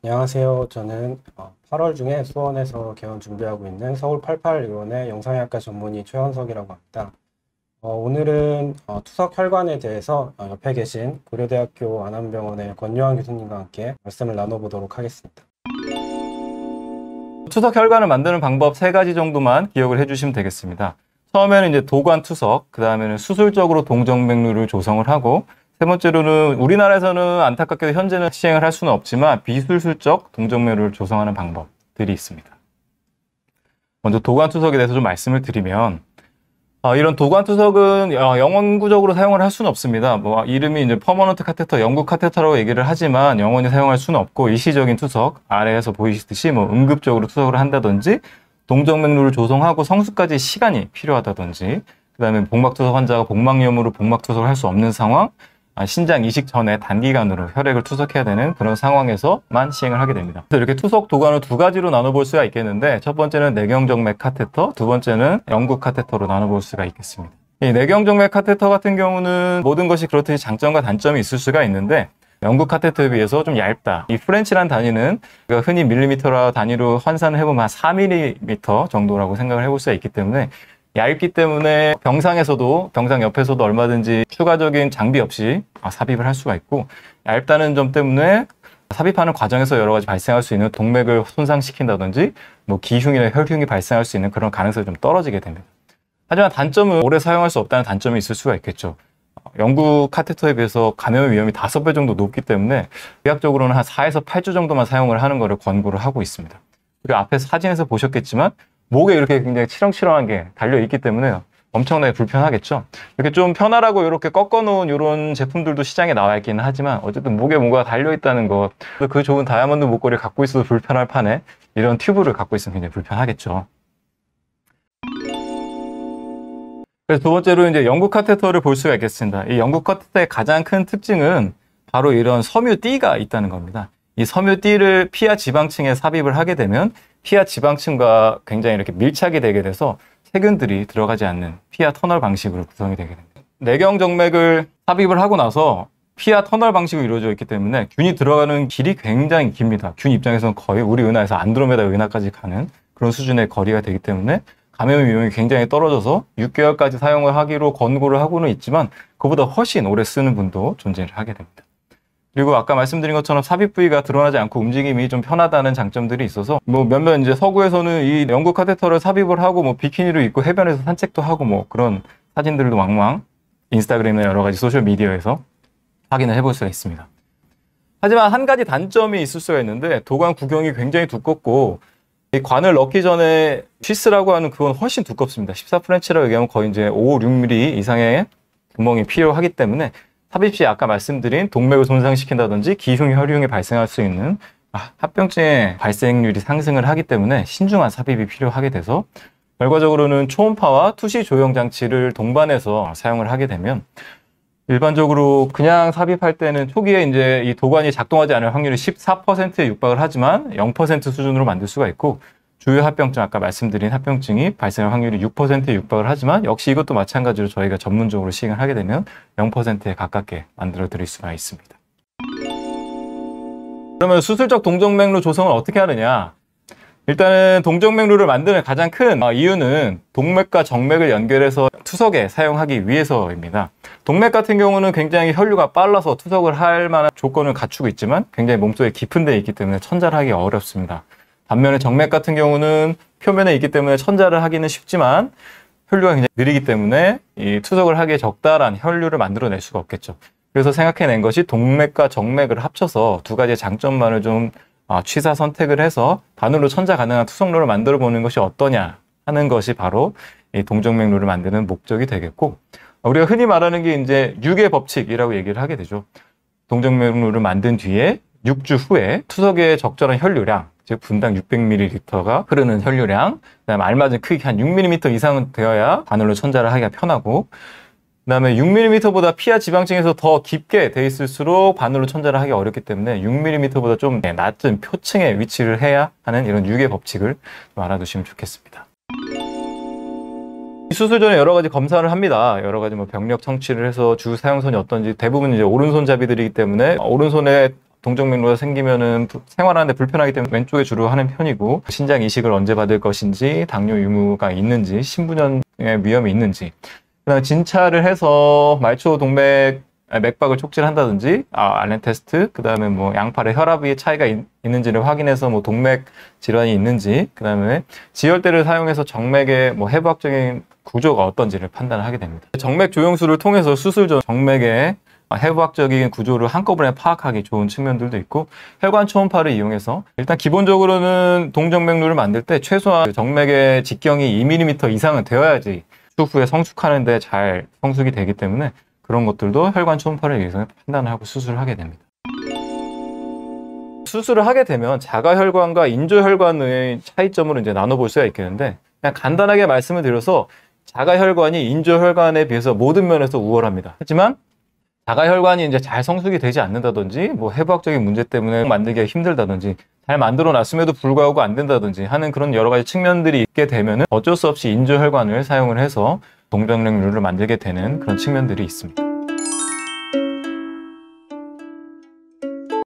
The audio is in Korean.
안녕하세요. 저는 8월 중에 수원에서 개원 준비하고 있는 서울 88의원의 영상의학과 전문의 최원석이라고 합니다. 오늘은 투석 혈관에 대해서 옆에 계신 고려대학교 안암병원의 권요한 교수님과 함께 말씀을 나눠보도록 하겠습니다. 투석 혈관을 만드는 방법 3가지 정도만 기억을 해주시면 되겠습니다. 처음에는 이제 도관 투석, 그 다음에는 수술적으로 동정맥류를 조성을 하고, 세 번째로는 우리나라에서는 안타깝게도 현재는 시행을 할 수는 없지만 비술술적 동정맥류를 조성하는 방법들이 있습니다. 먼저 도관 투석에 대해서 좀 말씀을 드리면, 이런 도관 투석은 영원구적으로 사용을 할 수는 없습니다. 이름이 이제 퍼머넌트 카테터, 영구 카테터라고 얘기를 하지만 영원히 사용할 수는 없고, 일시적인 투석, 아래에서 보이시듯이 응급적으로 투석을 한다든지, 동정맥류를 조성하고 성수까지 시간이 필요하다든지, 그 다음에 복막투석 환자가 복막염으로 복막투석을 할 수 없는 상황, 신장 이식 전에 단기간으로 혈액을 투석해야 되는 그런 상황에서만 시행을 하게 됩니다. 그래서 이렇게 투석 도관을 2가지로 나눠볼 수가 있겠는데, 첫 번째는 내경정맥 카테터, 두 번째는 영구 카테터로 나눠볼 수가 있겠습니다. 이 내경정맥 카테터 같은 경우는 모든 것이 그렇듯이 장점과 단점이 있을 수가 있는데, 영구 카테터에 비해서 좀 얇다. 이 프렌치란 단위는 흔히 밀리미터라 단위로 환산을 해보면 한 4mm 정도라고 생각을 해볼 수가 있기 때문에, 얇기 때문에 병상 옆에서도 얼마든지 추가적인 장비 없이 삽입을 할 수가 있고, 얇다는 점 때문에 삽입하는 과정에서 여러 가지 발생할 수 있는 동맥을 손상시킨다든지 기흉이나 혈흉이 발생할 수 있는 그런 가능성이 좀 떨어지게 됩니다. 하지만 단점은 오래 사용할 수 없다는 단점이 있을 수가 있겠죠. 영구 카테터에 비해서 감염의 위험이 5배 정도 높기 때문에 의학적으로는 한 4에서 8주 정도만 사용을 하는 것을 권고를 하고 있습니다. 그리고 앞에 사진에서 보셨겠지만 목에 이렇게 굉장히 치렁치렁한 게 달려있기 때문에 엄청나게 불편하겠죠. 이렇게 좀 편하라고 이렇게 꺾어놓은 이런 제품들도 시장에 나와 있기는 하지만, 어쨌든 목에 뭐가 달려있다는 것, 그 좋은 다이아몬드 목걸이를 갖고 있어도 불편할 판에 이런 튜브를 갖고 있으면 굉장히 불편하겠죠. 그래서 두 번째로 이제 영구 카테터를 볼 수가 있겠습니다. 이 영구 카테터의 가장 큰 특징은 바로 이런 섬유띠가 있다는 겁니다. 이 섬유띠를 피하 지방층에 삽입을 하게 되면 피하 지방층과 굉장히 이렇게 밀착이 되게 돼서 세균들이 들어가지 않는 피하 터널 방식으로 구성이 되게 됩니다. 내경정맥을 삽입을 하고 나서 피하 터널 방식으로 이루어져 있기 때문에 균이 들어가는 길이 굉장히 깁니다. 균 입장에서는 거의 우리 은하에서 안드로메다 은하까지 가는 그런 수준의 거리가 되기 때문에 감염의 위험이 굉장히 떨어져서 6개월까지 사용을 하기로 권고를 하고는 있지만, 그보다 훨씬 오래 쓰는 분도 존재를 하게 됩니다. 그리고 아까 말씀드린 것처럼 삽입 부위가 드러나지 않고 움직임이 좀 편하다는 장점들이 있어서, 몇몇 이제 서구에서는 이 영구 카테터를 삽입을 하고 비키니를 입고 해변에서 산책도 하고 그런 사진들도 왕왕 인스타그램이나 여러 가지 소셜 미디어에서 확인을 해볼 수가 있습니다. 하지만 한 가지 단점이 있을 수가 있는데, 도관 구경이 굉장히 두껍고, 이 관을 넣기 전에 쉬스라고 하는 그건 훨씬 두껍습니다. 14프렌치라고 얘기하면 거의 이제 5, 6mm 이상의 구멍이 필요하기 때문에 삽입 시 아까 말씀드린 동맥을 손상시킨다든지 기흉, 혈흉이 발생할 수 있는 합병증의 발생률이 상승을 하기 때문에 신중한 삽입이 필요하게 돼서, 결과적으로는 초음파와 투시 조형 장치를 동반해서 사용을 하게 되면, 일반적으로 그냥 삽입할 때는 초기에 이제 이 도관이 작동하지 않을 확률이 14%에 육박을 하지만 0% 수준으로 만들 수가 있고, 주요 합병증, 아까 말씀드린 합병증이 발생할 확률이 6%에 육박을 하지만, 역시 이것도 마찬가지로 저희가 전문적으로 시행을 하게 되면 0%에 가깝게 만들어 드릴 수가 있습니다. 그러면 수술적 동정맥류 조성을 어떻게 하느냐? 일단은 동정맥류를 만드는 가장 큰 이유는 동맥과 정맥을 연결해서 투석에 사용하기 위해서입니다. 동맥 같은 경우는 굉장히 혈류가 빨라서 투석을 할 만한 조건을 갖추고 있지만 굉장히 몸속에 깊은 데에 있기 때문에 천자를 하기 어렵습니다. 반면에 정맥 같은 경우는 표면에 있기 때문에 천자를 하기는 쉽지만 혈류가 굉장히 느리기 때문에 이 투석을 하기에 적절한 혈류를 만들어낼 수가 없겠죠. 그래서 생각해낸 것이 동맥과 정맥을 합쳐서 2가지의 장점만을 좀 취사 선택을 해서 바늘로 천자 가능한 투석로를 만들어 보는 것이 어떠냐 하는 것이 바로 이 동정맥류를 만드는 목적이 되겠고, 우리가 흔히 말하는 게 이제 6의 법칙이라고 얘기를 하게 되죠. 동정맥류를 만든 뒤에 6주 후에 투석의 적절한 혈류량, 즉 분당 600ml가 흐르는 혈류량, 그다음에 알맞은 크기 한 6mm 이상은 되어야 바늘로 천자를 하기가 편하고, 그다음에 6mm보다 피하 지방층에서 더 깊게 돼 있을수록 바늘로 천자를 하기 어렵기 때문에 6mm보다 좀 낮은 표층에 위치를 해야 하는 이런 6의 법칙을 좀 알아두시면 좋겠습니다. 수술 전에 여러 가지 검사를 합니다. 여러 가지 병력 청취를 해서 주 사용선이 어떤지, 대부분 이제 오른손잡이들이기 때문에 오른손에 동정맥류가 생기면은 생활하는데 불편하기 때문에 왼쪽에 주로 하는 편이고, 신장 이식을 언제 받을 것인지, 당뇨 유무가 있는지, 신부전의 위험이 있는지, 그다음에 진찰을 해서 말초 동맥 맥박을 촉진한다든지, 알렌 테스트, 그 다음에 뭐 양팔의 혈압의 차이가 있는지를 확인해서 뭐 동맥 질환이 있는지, 그 다음에 지혈대를 사용해서 정맥의 뭐 해부학적인 구조가 어떤지를 판단하게 됩니다. 정맥 조영술을 통해서 수술 전 정맥의 해부학적인 구조를 한꺼번에 파악하기 좋은 측면들도 있고, 혈관 초음파를 이용해서 일단 기본적으로는 동정맥류를 만들 때 최소한 정맥의 직경이 2mm 이상은 되어야지 추후에 성숙하는데 잘 성숙이 되기 때문에 그런 것들도 혈관 초음파를 이용해서 판단을 하고 수술을 하게 됩니다. 수술을 하게 되면 자가혈관과 인조혈관의 차이점으로 이제 나눠볼 수가 있겠는데, 그냥 간단하게 말씀을 드려서 자가혈관이 인조혈관에 비해서 모든 면에서 우월합니다. 하지만 자가혈관이 이제 잘 성숙이 되지 않는다든지, 뭐 해부학적인 문제 때문에 만들기가 힘들다든지, 잘 만들어 놨음에도 불구하고 안 된다든지 하는 그런 여러 가지 측면들이 있게 되면 어쩔 수 없이 인조혈관을 사용을 해서 동정맥류를 만들게 되는 그런 측면들이 있습니다.